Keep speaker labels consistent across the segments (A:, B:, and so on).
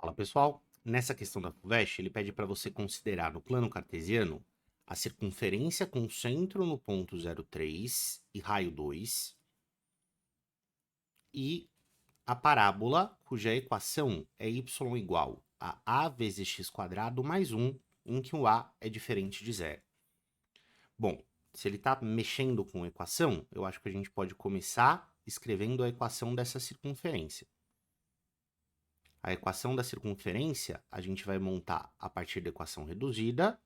A: Fala pessoal, nessa questão da FUVEST, ele pede para você considerar no plano cartesiano a circunferência com centro no ponto 0,3 e raio 2 e a parábola cuja equação é y igual a a vezes x quadrado mais 1, em que o a é diferente de zero. Bom, se ele está mexendo com equação, eu acho que a gente pode começar escrevendo a equação dessa circunferência. A equação da circunferência a gente vai montar a partir da equação reduzida,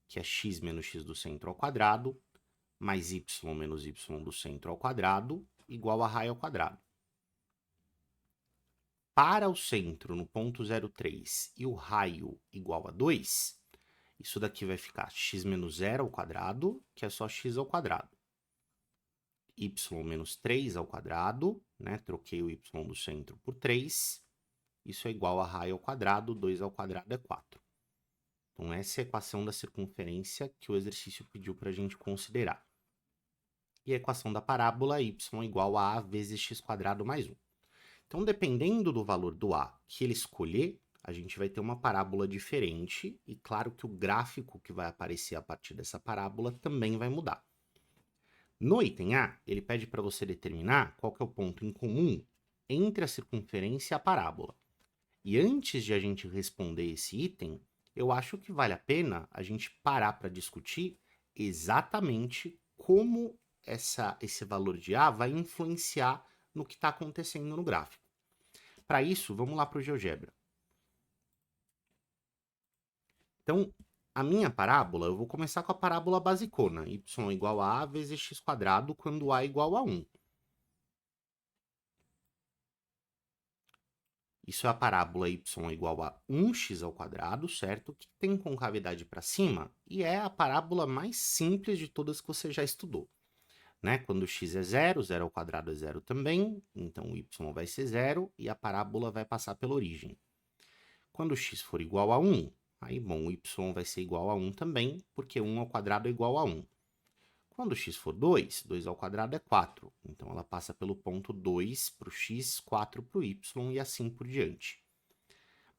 A: que é x menos x do centro ao quadrado, mais y menos y do centro ao quadrado, igual a raio ao quadrado. Para o centro no ponto 0,3 e o raio igual a 2, isso daqui vai ficar x menos 0 ao quadrado, que é só x ao quadrado. Y menos 3 ao quadrado, né? Troquei o y do centro por 3. Isso é igual a raio ao quadrado, 2 ao quadrado é 4. Então, essa é a equação da circunferência que o exercício pediu para a gente considerar. E a equação da parábola y igual a a vezes x quadrado mais 1. Então, dependendo do valor do a que ele escolher, a gente vai ter uma parábola diferente e claro que o gráfico que vai aparecer a partir dessa parábola também vai mudar. No item A, ele pede para você determinar qual que é o ponto em comum entre a circunferência e a parábola. E antes de a gente responder esse item, eu acho que vale a pena a gente parar para discutir exatamente como esse valor de A vai influenciar no que está acontecendo no gráfico. Para isso, vamos lá para o GeoGebra. Então, a minha parábola, eu vou começar com a parábola basicona, y igual a vezes x quadrado, quando a igual a 1. Isso é a parábola y igual a 1x ao quadrado, certo? Que tem concavidade para cima e é a parábola mais simples de todas que você já estudou. Né? Quando x é 0, 0 ao quadrado é 0 também, então o y vai ser 0 e a parábola vai passar pela origem. Quando x for igual a 1, aí, bom, o y vai ser igual a 1 também, porque 1 ao quadrado é igual a 1. Quando x for 2, 2 ao quadrado é 4. Então, ela passa pelo ponto 2 para o x, 4 para o y e assim por diante.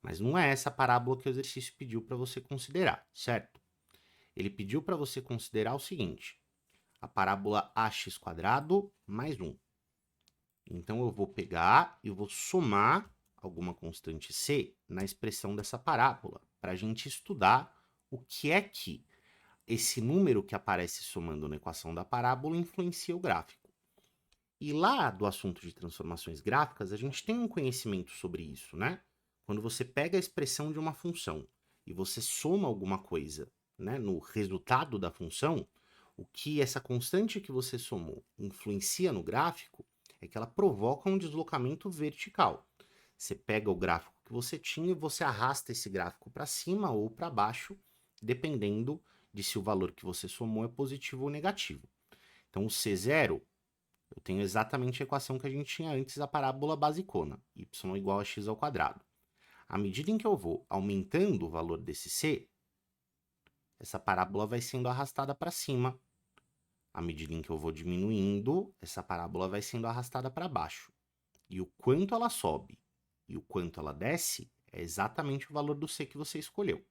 A: Mas não é essa a parábola que o exercício pediu para você considerar, certo? Ele pediu para você considerar o seguinte, a parábola ax² mais 1. Então, eu vou pegar e vou somar alguma constante c na expressão dessa parábola, para a gente estudar o que é que esse número que aparece somando na equação da parábola influencia o gráfico. E lá do assunto de transformações gráficas, a gente tem um conhecimento sobre isso, né? Quando você pega a expressão de uma função e você soma alguma coisa, né, no resultado da função, o que essa constante que você somou influencia no gráfico é que ela provoca um deslocamento vertical. Você pega o gráfico que você tinha e você arrasta esse gráfico para cima ou para baixo, dependendo de se o valor que você somou é positivo ou negativo. Então, o C0, eu tenho exatamente a equação que a gente tinha antes da parábola basicona, y igual a x ao quadrado. À medida em que eu vou aumentando o valor desse C, essa parábola vai sendo arrastada para cima. À medida em que eu vou diminuindo, essa parábola vai sendo arrastada para baixo. E o quanto ela sobe e o quanto ela desce é exatamente o valor do C que você escolheu.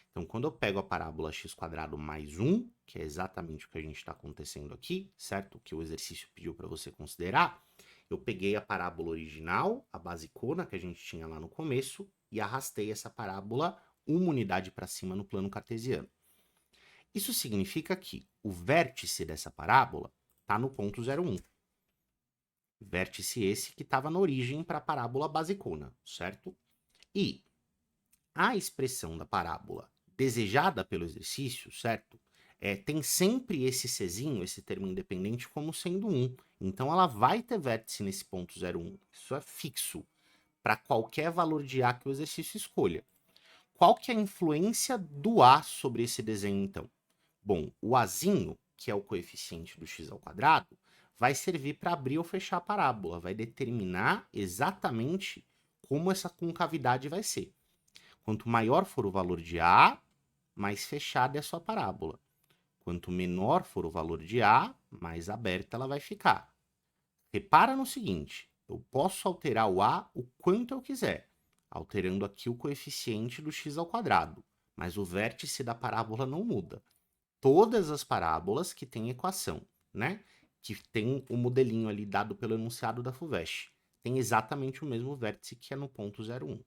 A: Então, quando eu pego a parábola x² mais 1, que é exatamente o que a gente está acontecendo aqui, certo? Que o exercício pediu para você considerar, eu peguei a parábola original, a basicona que a gente tinha lá no começo, e arrastei essa parábola uma unidade para cima no plano cartesiano. Isso significa que o vértice dessa parábola está no ponto 0,1. Vértice esse que estava na origem para a parábola basicona, certo? E a expressão da parábola desejada pelo exercício, certo? Tem sempre esse Czinho, esse termo independente, como sendo 1. Então, ela vai ter vértice nesse ponto 0,1. Isso é fixo para qualquer valor de A que o exercício escolha. Qual que é a influência do A sobre esse desenho, então? Bom, o Azinho, que é o coeficiente do x ao quadrado, vai servir para abrir ou fechar a parábola, vai determinar exatamente como essa concavidade vai ser. Quanto maior for o valor de A, mais fechada é a sua parábola. Quanto menor for o valor de A, mais aberta ela vai ficar. Repara no seguinte, eu posso alterar o A o quanto eu quiser. alterando aqui o coeficiente do x ao quadrado, mas o vértice da parábola não muda. Todas as parábolas que têm equação, né, que tem o modelinho ali dado pelo enunciado da FUVEST, tem exatamente o mesmo vértice que é no ponto 0,1.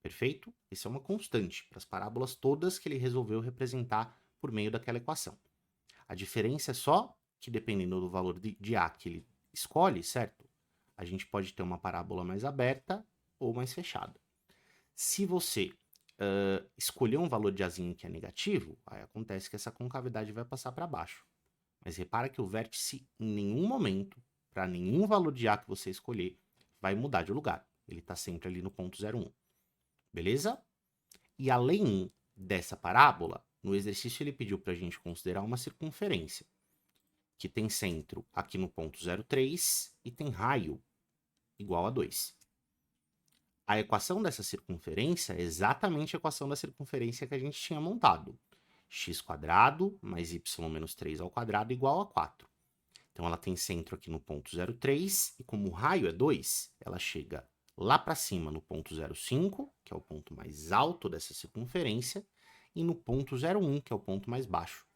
A: Perfeito? Isso é uma constante para as parábolas todas que ele resolveu representar por meio daquela equação. A diferença é só que, dependendo do valor de A que ele escolhe, certo? A gente pode ter uma parábola mais aberta ou mais fechada. Se você escolher um valor de Azinho que é negativo, aí acontece que essa concavidade vai passar para baixo. Mas repara que o vértice, em nenhum momento, para nenhum valor de A que você escolher, vai mudar de lugar. Ele está sempre ali no ponto 0,1. Beleza? E além dessa parábola, no exercício ele pediu para a gente considerar uma circunferência, que tem centro aqui no ponto 0,3 e tem raio igual a 2. A equação dessa circunferência é exatamente a equação da circunferência que a gente tinha montado. X² mais y menos 3 ao quadrado igual a 4. Então ela tem centro aqui no ponto 0,3 e como o raio é 2, ela chega lá para cima no ponto 0,5, que é o ponto mais alto dessa circunferência, e no ponto 0,1, que é o ponto mais baixo.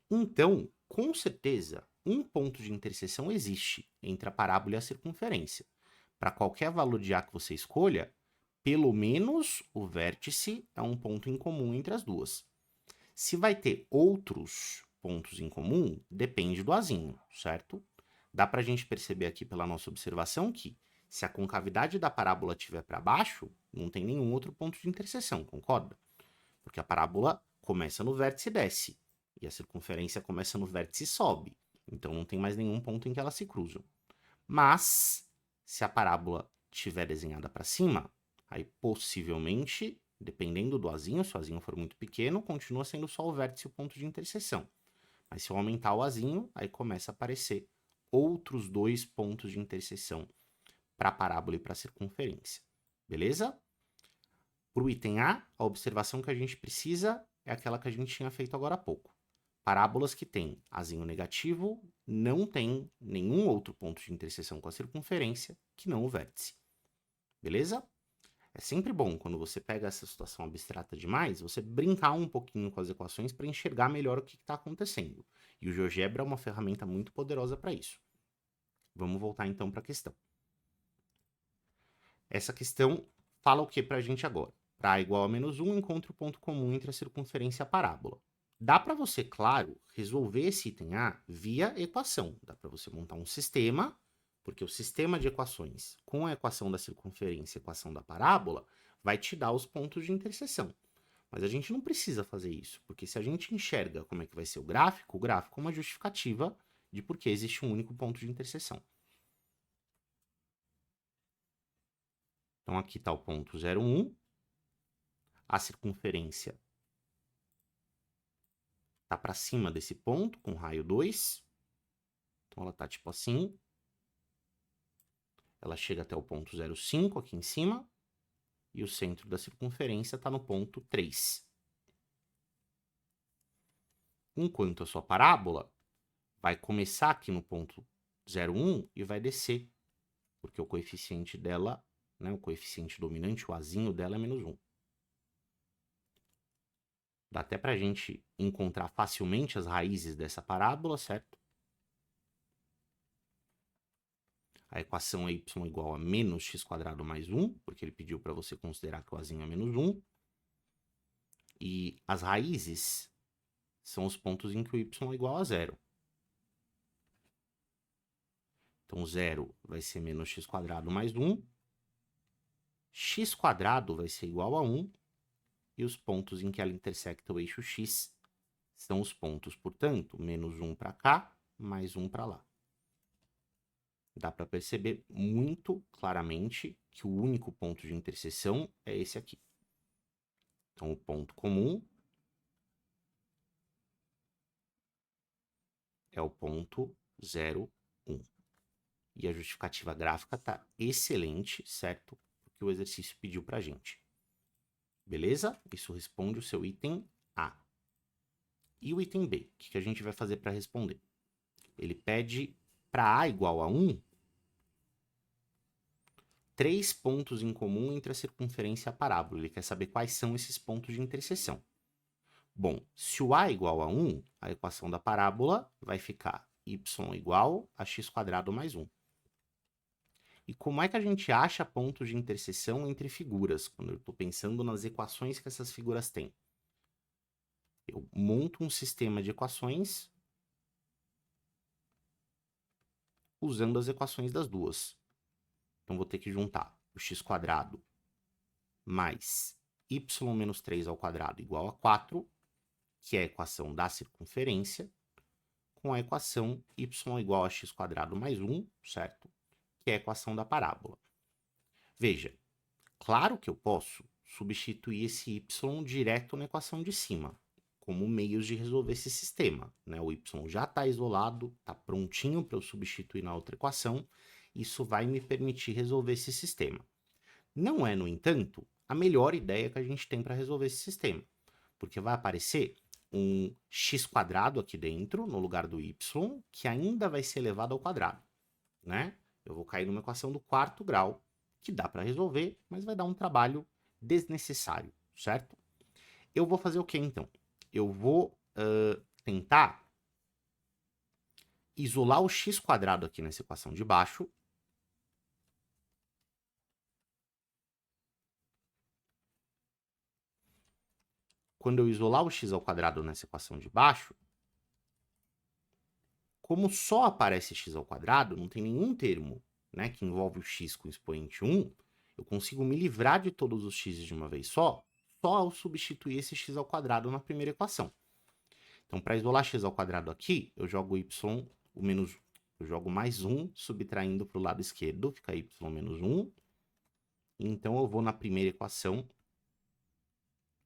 A: Então, com certeza, um ponto de interseção existe entre a parábola e a circunferência. Para qualquer valor de A que você escolha, pelo menos o vértice é um ponto em comum entre as duas. Se vai ter outros pontos em comum, depende do Azinho, certo? Dá para a gente perceber aqui pela nossa observação que, se a concavidade da parábola estiver para baixo, não tem nenhum outro ponto de interseção, concorda? Porque a parábola começa no vértice e desce, e a circunferência começa no vértice e sobe. Então não tem mais nenhum ponto em que elas se cruzam. Mas, se a parábola estiver desenhada para cima, aí possivelmente, dependendo do Azinho, se o Azinho for muito pequeno, continua sendo só o vértice e o ponto de interseção. Mas se eu aumentar o Azinho, aí começa a aparecer outros dois pontos de interseção para a parábola e para a circunferência. Beleza? Para o item A, a observação que a gente precisa é aquela que a gente tinha feito agora há pouco. Parábolas que têm Azinho negativo não tem nenhum outro ponto de interseção com a circunferência que não o vértice. Beleza? É sempre bom, quando você pega essa situação abstrata demais, você brincar um pouquinho com as equações para enxergar melhor o que está acontecendo. E o GeoGebra é uma ferramenta muito poderosa para isso. Vamos voltar então para a questão. Essa questão fala o que para a gente agora? Para A igual a menos 1, encontre o ponto comum entre a circunferência e a parábola. Dá para você, claro, resolver esse item A via equação. Dá para você montar um sistema, porque o sistema de equações com a equação da circunferência e a equação da parábola vai te dar os pontos de interseção. Mas a gente não precisa fazer isso, porque se a gente enxerga como é que vai ser o gráfico é uma justificativa de por que existe um único ponto de interseção. Então aqui está o ponto 0,1, a circunferência está para cima desse ponto, com raio 2. Então ela está tipo assim. Ela chega até o ponto 0,5 aqui em cima. E o centro da circunferência está no ponto 3. Enquanto a sua parábola vai começar aqui no ponto 0,1 e vai descer. Porque o coeficiente dela, né, o coeficiente dominante, o Azinho dela é menos 1. Dá até para a gente encontrar facilmente as raízes dessa parábola, certo? A equação é y igual a menos x² mais 1, porque ele pediu para você considerar que o Azinho é menos 1. E as raízes são os pontos em que o y é igual a 0. Então, 0 vai ser menos x² mais 1. X² vai ser igual a 1. E os pontos em que ela intersecta o eixo x são os pontos, portanto, menos 1 para cá, mais 1 para lá. Dá para perceber muito claramente que o único ponto de interseção é esse aqui. Então, o ponto comum é o ponto 0,1. E a justificativa gráfica está excelente, certo? Porque o exercício pediu para a gente. Beleza? Isso responde o seu item A. E o item B? O que a gente vai fazer para responder? Ele pede para A igual a 1, 3 pontos em comum entre a circunferência e a parábola. Ele quer saber quais são esses pontos de interseção. Bom, se o a é igual a 1, a equação da parábola vai ficar y igual a x² mais 1. E como é que a gente acha pontos de interseção entre figuras, quando eu estou pensando nas equações que essas figuras têm? Eu monto um sistema de equações usando as equações das duas. Então, vou ter que juntar o x² mais y menos 3 ao quadrado igual a 4, que é a equação da circunferência, com a equação y igual a x² mais 1, certo? Que é a equação da parábola. Veja, claro que eu posso substituir esse y direto na equação de cima, como meios de resolver esse sistema, né? O y já está isolado, está prontinho para eu substituir na outra equação, isso vai me permitir resolver esse sistema. Não é, no entanto, a melhor ideia que a gente tem para resolver esse sistema, porque vai aparecer um x² aqui dentro, no lugar do y, que ainda vai ser elevado ao quadrado, né? Eu vou cair numa equação do 4º grau, que dá para resolver, mas vai dar um trabalho desnecessário, certo? Eu vou fazer o que, então? Eu vou tentar isolar o x² aqui nessa equação de baixo. Quando eu isolar o x² nessa equação de baixo, como só aparece x², não tem nenhum termo, né, que envolve o x com expoente 1, eu consigo me livrar de todos os x de uma vez só ao substituir esse x² na primeira equação. Então, para isolar x² aqui, eu jogo eu jogo mais 1, subtraindo para o lado esquerdo, fica y menos 1. Então, eu vou na primeira equação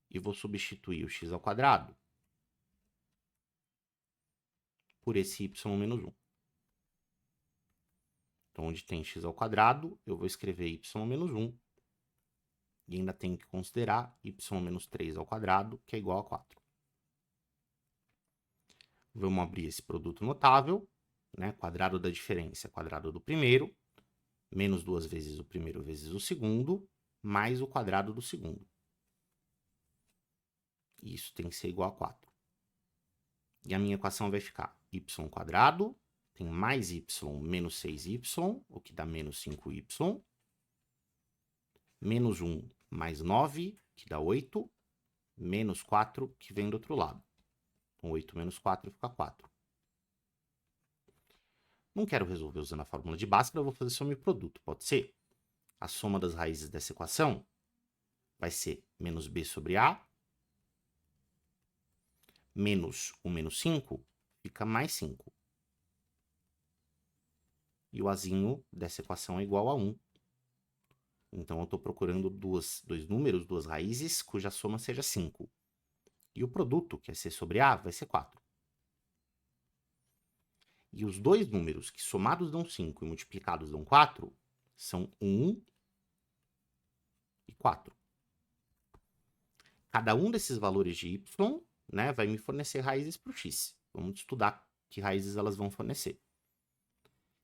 A: e vou substituir o x² por esse y menos 1. Então, onde tem x², eu vou escrever y menos 1. E ainda tenho que considerar y menos 3 ao quadrado, que é igual a 4. Vamos abrir esse produto notável, né? Quadrado da diferença é quadrado do primeiro, menos 2 vezes o primeiro vezes o segundo, mais o quadrado do segundo. E isso tem que ser igual a 4. E a minha equação vai ficar y², tem mais y menos 6y, o que dá menos 5y, menos 1 mais 9, que dá 8, menos 4, que vem do outro lado. Então, 8 menos 4 fica 4. Não quero resolver usando a fórmula de Bhaskara, eu vou fazer soma e produto, pode ser? A soma das raízes dessa equação vai ser menos b sobre a, menos o menos 5, fica mais 5. E o azinho dessa equação é igual a 1. Então, eu estou procurando dois números, duas raízes, cuja soma seja 5. E o produto, que é c sobre a, vai ser 4. E os dois números que somados dão 5 e multiplicados dão 4 são 1 e 4. Cada um desses valores de y, né, vai me fornecer raízes para o x. Vamos estudar que raízes elas vão fornecer.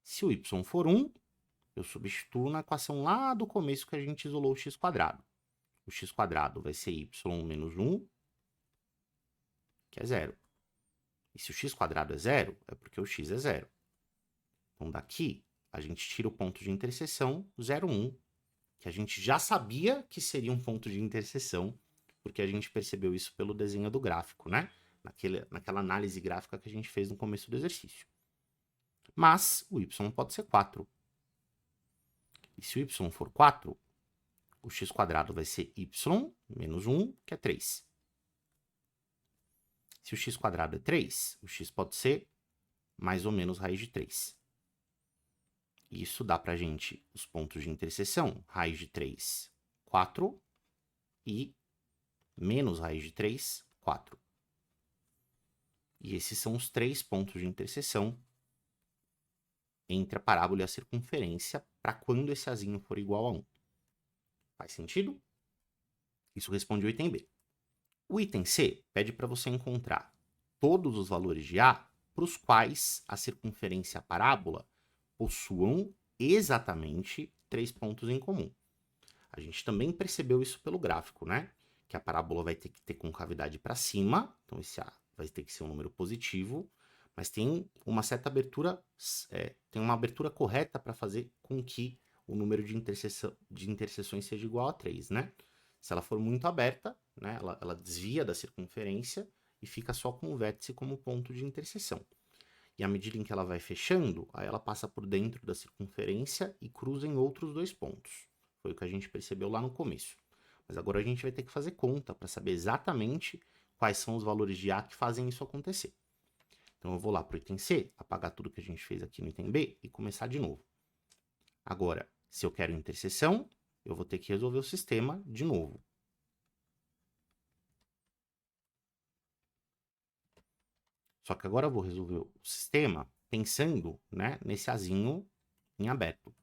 A: Se o y for 1, eu substituo na equação lá do começo que a gente isolou o x². O x² vai ser y menos 1, que é 0. E se o x² é 0, é porque o x é 0. Então, daqui, a gente tira o ponto de interseção 0, 1, que a gente já sabia que seria um ponto de interseção, porque a gente percebeu isso pelo desenho do gráfico, né? Naquela análise gráfica que a gente fez no começo do exercício. Mas o y pode ser 4. E se o y for 4, o x² vai ser y menos 1, que é 3. Se o x² é 3, o x pode ser mais ou menos raiz de 3. Isso dá para a gente os pontos de interseção, raiz de 3, 4, e menos raiz de 3, 4. E esses são os 3 pontos de interseção entre a parábola e a circunferência para quando esse azinho for igual a 1. Faz sentido? Isso responde o item B. O item C pede para você encontrar todos os valores de A para os quais a circunferência e a parábola possuam exatamente 3 pontos em comum. A gente também percebeu isso pelo gráfico, né? Que a parábola vai ter que ter concavidade para cima, então esse A vai ter que ser um número positivo, mas tem uma certa abertura, tem uma abertura correta para fazer com que o número de interseções seja igual a 3, né? Se ela for muito aberta, né, ela desvia da circunferência e fica só com o vértice como ponto de interseção. E à medida em que ela vai fechando, aí ela passa por dentro da circunferência e cruza em outros 2 pontos. Foi o que a gente percebeu lá no começo. Mas agora a gente vai ter que fazer conta para saber exatamente quais são os valores de A que fazem isso acontecer. Então eu vou lá para o item C, apagar tudo que a gente fez aqui no item B e começar de novo. Agora, se eu quero interseção, eu vou ter que resolver o sistema de novo. Só que agora eu vou resolver o sistema pensando, né, nesse Azinho em aberto.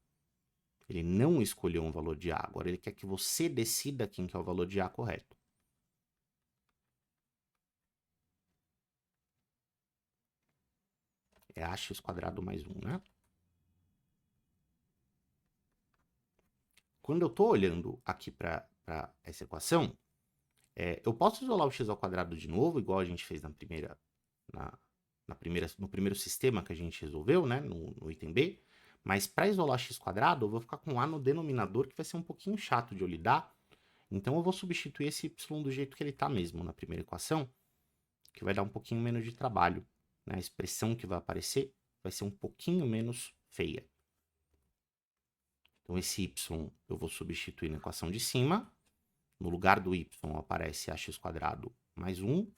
A: Ele não escolheu um valor de A, agora ele quer que você decida quem que é o valor de A correto. É ax² mais 1, né? Quando eu estou olhando aqui para essa equação, eu posso isolar o x² de novo, igual a gente fez no primeiro sistema que a gente resolveu, né, no item B, mas para isolar x², eu vou ficar com A no denominador, que vai ser um pouquinho chato de eu lidar, então eu vou substituir esse y do jeito que ele está mesmo na primeira equação, que vai dar um pouquinho menos de trabalho, né? A expressão que vai aparecer vai ser um pouquinho menos feia. Então, esse y eu vou substituir na equação de cima. No lugar do y aparece ax² mais 1.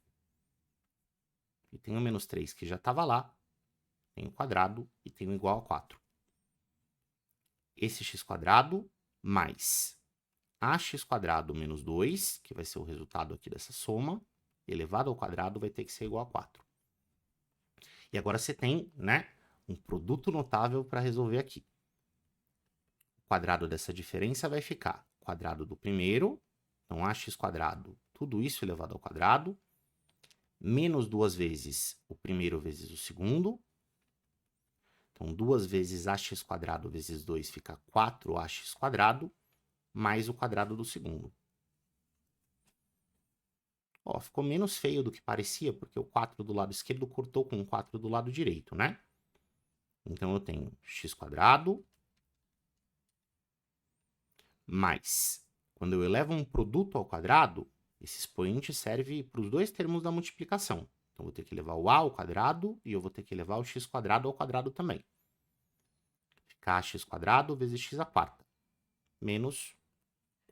A: E tem o menos 3 que já estava lá. Tem o quadrado e tem o igual a 4. Esse x² mais ax² menos 2, que vai ser o resultado aqui dessa soma, elevado ao quadrado vai ter que ser igual a 4. E agora você tem, né, um produto notável para resolver aqui. O quadrado dessa diferença vai ficar quadrado do primeiro, então ax², tudo isso elevado ao quadrado, menos 2 vezes o primeiro vezes o segundo. Então, 2 vezes ax² vezes 2 fica 4ax², mais o quadrado do segundo. Ó, ficou menos feio do que parecia, porque o 4 do lado esquerdo cortou com o 4 do lado direito, né? Então, eu tenho x² mais, quando eu elevo um produto ao quadrado, esse expoente serve para os dois termos da multiplicação. Então, eu vou ter que levar o a ao quadrado e eu vou ter que levar o x² ao quadrado também. Fica ax² vezes x², menos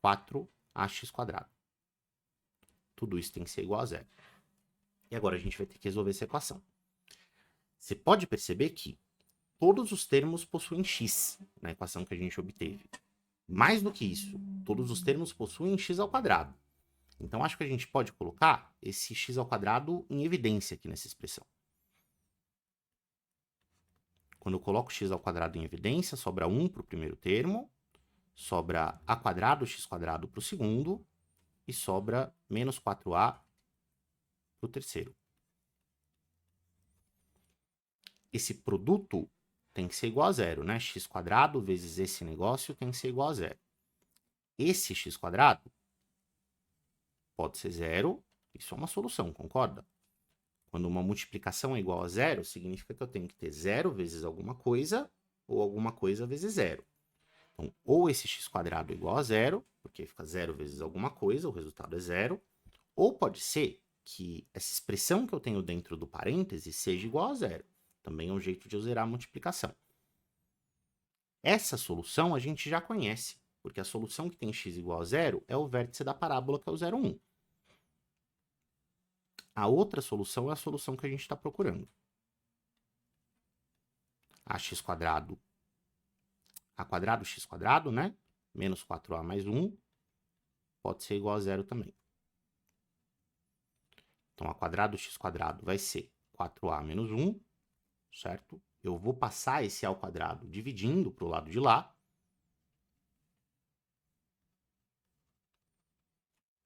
A: 4ax². Tudo isso tem que ser igual a zero. E agora a gente vai ter que resolver essa equação. Você pode perceber que todos os termos possuem x na equação que a gente obteve. Mais do que isso, todos os termos possuem x². Então, acho que a gente pode colocar esse x² em evidência aqui nessa expressão. Quando eu coloco x² em evidência, sobra 1 para o primeiro termo, sobra a² x² para o segundo, e sobra menos 4a para o terceiro. Esse produto tem que ser igual a zero, né? x² vezes esse negócio tem que ser igual a zero. Esse x² pode ser zero, isso é uma solução, concorda? Quando uma multiplicação é igual a zero, significa que eu tenho que ter zero vezes alguma coisa, ou alguma coisa vezes zero. Então, ou esse x² é igual a zero, porque fica zero vezes alguma coisa, o resultado é zero, ou pode ser que essa expressão que eu tenho dentro do parêntese seja igual a zero. Também é um jeito de eu zerar a multiplicação. Essa solução a gente já conhece, porque a solução que tem x igual a zero é o vértice da parábola, que é o 0, 1. A outra solução é a solução que a gente está procurando. A² x², né? Menos 4a mais 1 pode ser igual a zero também. Então, a² x² vai ser 4a menos 1, certo? Eu vou passar esse a² dividindo para o lado de lá.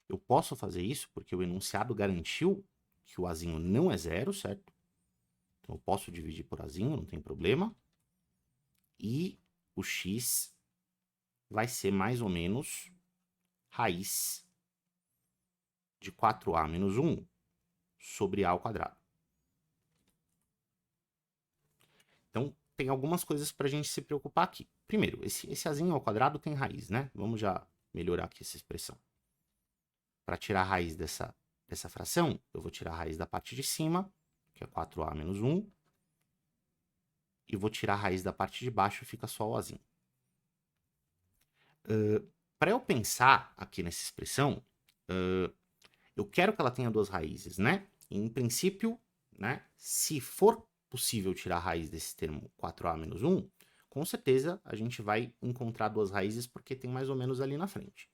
A: Eu posso fazer isso porque o enunciado garantiu que o azinho não é zero, certo? Então, eu posso dividir por azinho, não tem problema. E o x vai ser mais ou menos raiz de 4a menos 1 sobre a ao quadrado. Então, tem algumas coisas para a gente se preocupar aqui. Primeiro, esse azinho ao quadrado tem raiz, né? Vamos já melhorar aqui essa expressão. Para tirar a raiz dessa fração, eu vou tirar a raiz da parte de cima, que é 4a menos 1, e vou tirar a raiz da parte de baixo, fica só o azinho. Para eu pensar aqui nessa expressão, eu quero que ela tenha duas raízes, né? Em princípio, né, se for possível tirar a raiz desse termo 4a menos 1, com certeza a gente vai encontrar duas raízes porque tem mais ou menos ali na frente.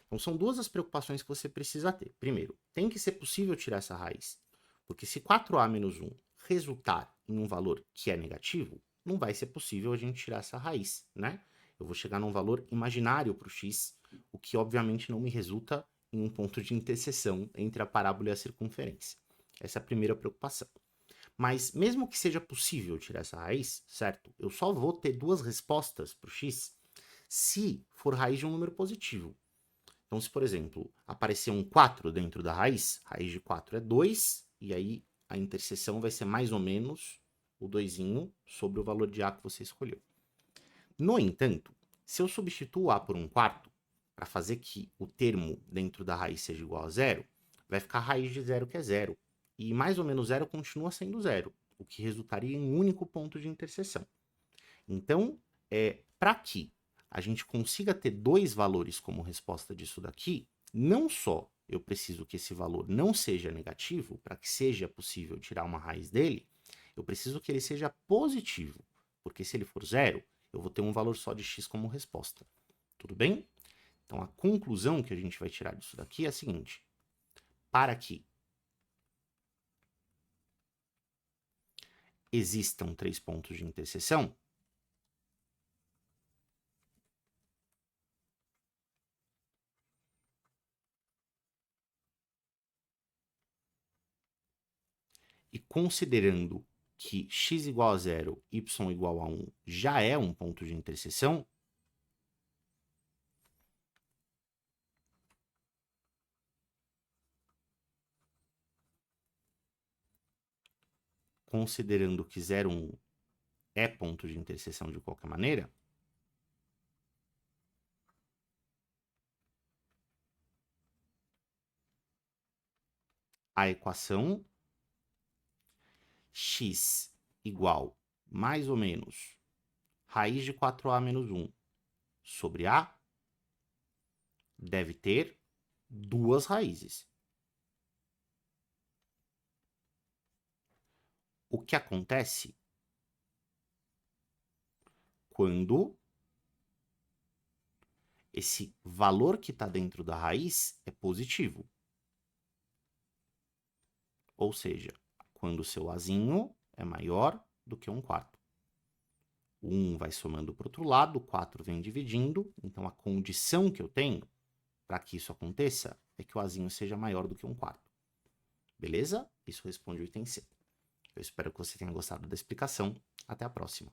A: Então, são duas as preocupações que você precisa ter. Primeiro, tem que ser possível tirar essa raiz, porque se 4a menos 1 resultar em um valor que é negativo, não vai ser possível a gente tirar essa raiz, né? Eu vou chegar num valor imaginário para o x, o que obviamente não me resulta em um ponto de interseção entre a parábola e a circunferência. Essa é a primeira preocupação. Mas mesmo que seja possível tirar essa raiz, certo? Eu só vou ter duas respostas para o x se for raiz de um número positivo. Então, se, por exemplo, aparecer um 4 dentro da raiz de 4 é 2, e aí a interseção vai ser mais ou menos o 2 sobre o valor de a que você escolheu. No entanto, se eu substituo a por um quarto, para fazer que o termo dentro da raiz seja igual a zero, vai ficar a raiz de zero, que é zero. E mais ou menos zero continua sendo zero, o que resultaria em um único ponto de interseção. Então, para que a gente consiga ter dois valores como resposta disso daqui, não só eu preciso que esse valor não seja negativo, para que seja possível tirar uma raiz dele, eu preciso que ele seja positivo, porque se ele for zero, eu vou ter um valor só de x como resposta. Tudo bem? Então, a conclusão que a gente vai tirar disso daqui é a seguinte. Para que existam três pontos de interseção, e considerando que x igual a 0, y igual a 1 já é um ponto de interseção, considerando que 0, 1 é ponto de interseção de qualquer maneira, a equação x igual mais ou menos raiz de 4a menos 1 sobre a deve ter duas raízes. O que acontece quando esse valor que está dentro da raiz é positivo? Ou seja, quando o seu azinho é maior do que um quarto. O 1 vai somando para o outro lado, o 4 vem dividindo, então a condição que eu tenho para que isso aconteça é que o azinho seja maior do que um quarto. Beleza? Isso responde o item C. Eu espero que você tenha gostado da explicação. Até a próxima.